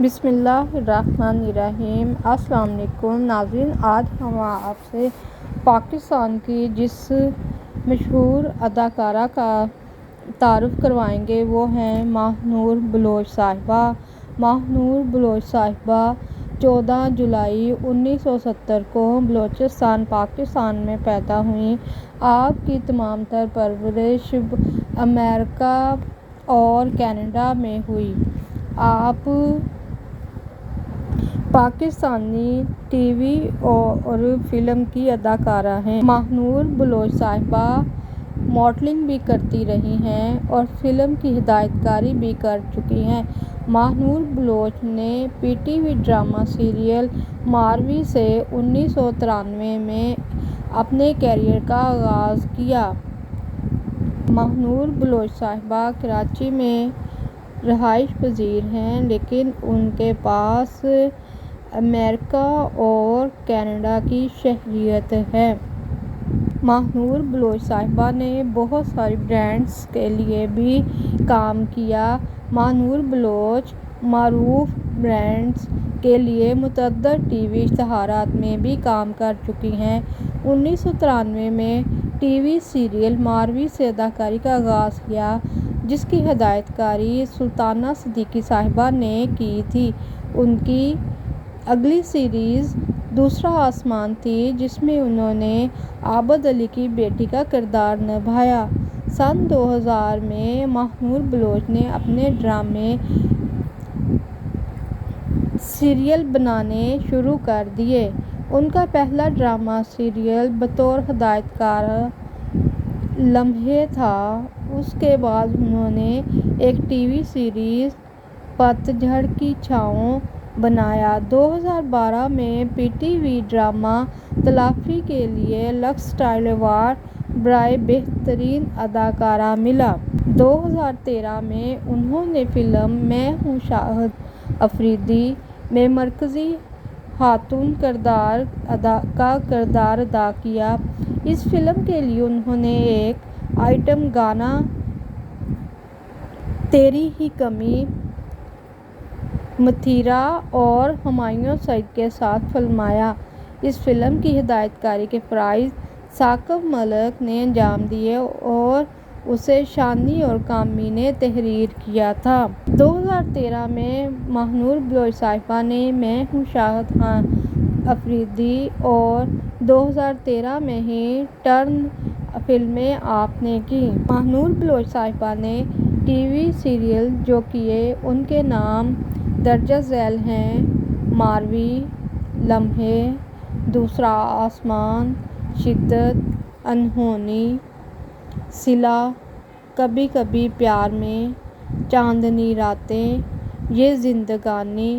بسم اللہ الرحمن الرحیم۔ السلام علیکم ناظرین، آج ہم آپ سے پاکستان کی جس مشہور اداکارہ کا تعارف کروائیں گے وہ ہیں ماہنور بلوچ صاحبہ۔ ماہنور بلوچ صاحبہ 14 جولائی 1970 کو بلوچستان پاکستان میں پیدا ہوئیں۔ آپ کی تمام تر پرورش امریکہ اور کینیڈا میں ہوئی۔ آپ پاکستانی ٹی وی اور فلم کی اداکارہ ہیں۔ ماہنور بلوچ صاحبہ ماڈلنگ بھی کرتی رہی ہیں اور فلم کی ہدایت کاری بھی کر چکی ہیں۔ ماہنور بلوچ نے P T V drama serial Marvi سے 1993 میں اپنے کیریئر کا آغاز کیا۔ ماہنور بلوچ صاحبہ کراچی میں رہائش پذیر ہیں لیکن ان کے پاس امریکہ اور کینیڈا کی شہریت ہے۔ ماہنور بلوچ صاحبہ نے بہت ساری برانڈز کے لیے بھی کام کیا۔ ماہنور بلوچ معروف برانڈز کے لیے متعدد ٹی وی اشتہارات میں بھی کام کر چکی ہیں۔ 1993 میں ٹی وی سیریل ماروی سے اداکاری کا آغاز کیا جس کی ہدایت کاری سلطانہ صدیقی صاحبہ نے کی تھی۔ ان کی اگلی سیریز دوسرا آسمان تھی جس میں انہوں نے عابد علی کی بیٹی کا کردار نبھایا۔ سن 2000 میں ماہنور بلوچ نے اپنے ڈرامے سیریل بنانے شروع کر دیے۔ ان کا پہلا ڈرامہ سیریل بطور ہدایت کار لمحے تھا۔ اس کے بعد انہوں نے ایک ٹی وی سیریز پت جھڑ کی چھاؤں بنایا۔ 2012 میں پی ٹی وی ڈرامہ تلافی کے لیے لکس اسٹائل ایوارڈ برائے بہترین اداکارہ ملا۔ 2013 میں انہوں نے فلم میں ہوں شاہد افریدی میں مرکزی خاتون کا کردار ادا کیا۔ اس فلم کے لیے انہوں نے ایک آئٹم گانا تیری ہی کمی متھیرا اور ہمایوں سعید کے ساتھ فلمایا۔ اس فلم کی ہدایت کاری کے فرائض ثاقب ملک نے انجام دیے اور اسے شانی اور کامی نے تحریر کیا تھا۔ 2013 میں ماہنور بلوچ صاحبہ نے میں ہوں شاہد افریدی اور 2013 میں ہی ٹرن فلمیں آپ نے کی۔ ماہنور بلوچ صاحبہ نے ٹی وی سیریل جو کیے ان کے نام درج ذیل ہیں: ماروی، لمحے، دوسرا آسمان، شدت، انہونی، صلہ، کبھی کبھی پیار میں، چاندنی راتیں، یہ زندگانی،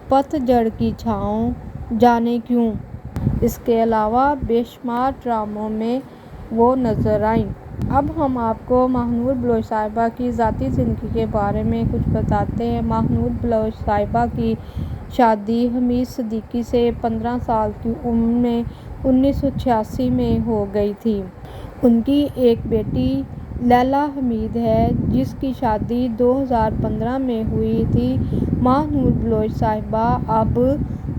پت جھڑ کی چھاؤں، جانے کیوں۔ اس کے علاوہ بے شمار ڈراموں میں وہ نظر آئیں۔ اب ہم آپ کو ماہنور بلوچ صاحبہ کی ذاتی زندگی کے بارے میں کچھ بتاتے ہیں۔ ماہنور بلوچ صاحبہ کی شادی حمید صدیقی سے 15 سال کی عمر میں 1986 میں ہو گئی تھی۔ ان کی ایک بیٹی لیلی حمید ہے جس کی شادی 2015 میں ہوئی تھی۔ ماہنور بلوچ صاحبہ اب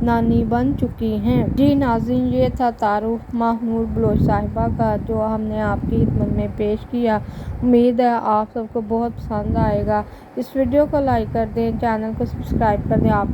نانی بن چکی ہیں۔ جی ناظرین، یہ تھا تعارف ماہنور بلوچ صاحبہ کا جو ہم نے آپ کی خدمت میں پیش کیا۔ امید ہے آپ سب کو بہت پسند آئے گا۔ اس ویڈیو کو لائک کر دیں، چینل کو سبسکرائب کر دیں۔ آپ